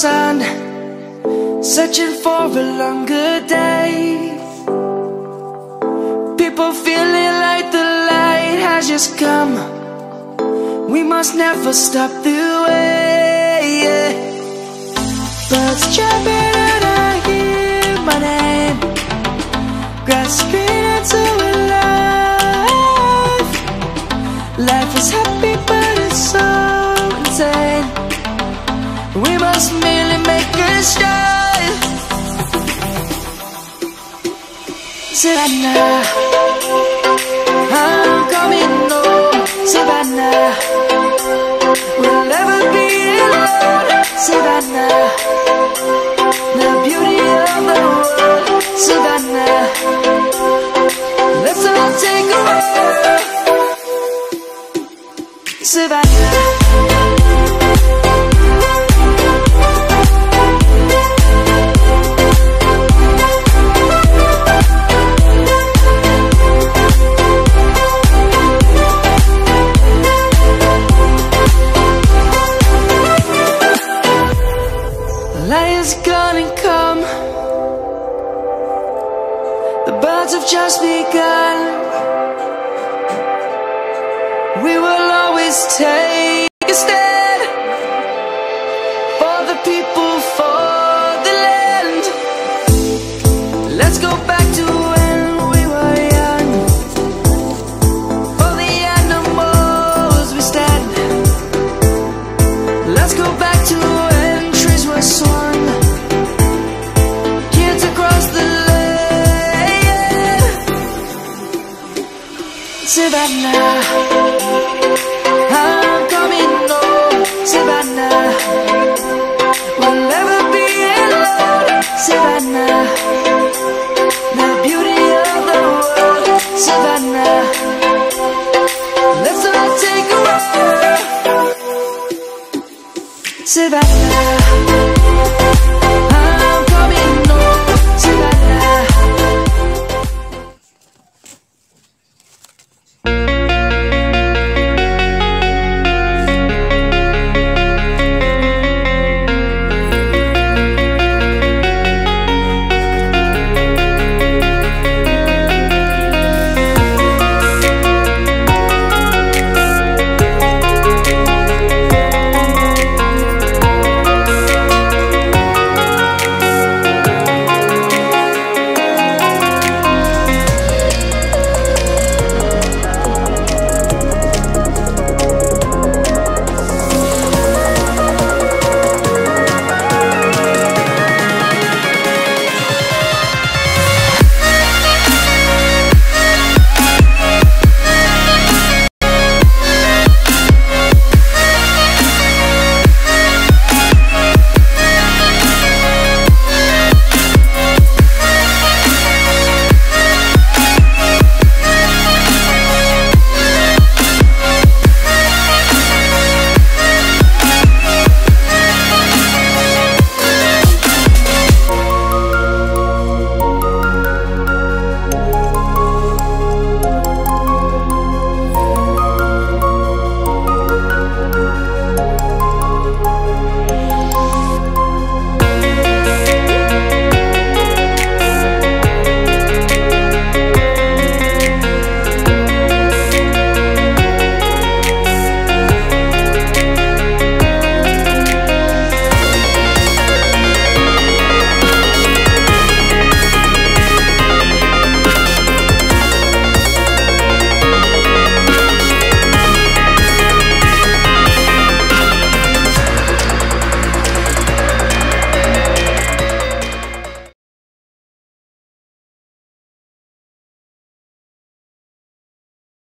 sun, searching for a longer day. People feeling like the light has just come. We must never stop the way. Birds chirping and I hear my name, grasping into a life. Life is happy but it's so insane. We must merely make a start. Savannah, I'm coming home. Savannah, we'll never be alone. Savannah, the beauty of the world. Savannah, let's all take a walk. Savannah, light is gonna come. The birds have just begun. We will always take a stand for the people, for the land. Let's go back to when we were young. For the animals we stand. Let's go back to when trees were swung, kids across the land. Savannah,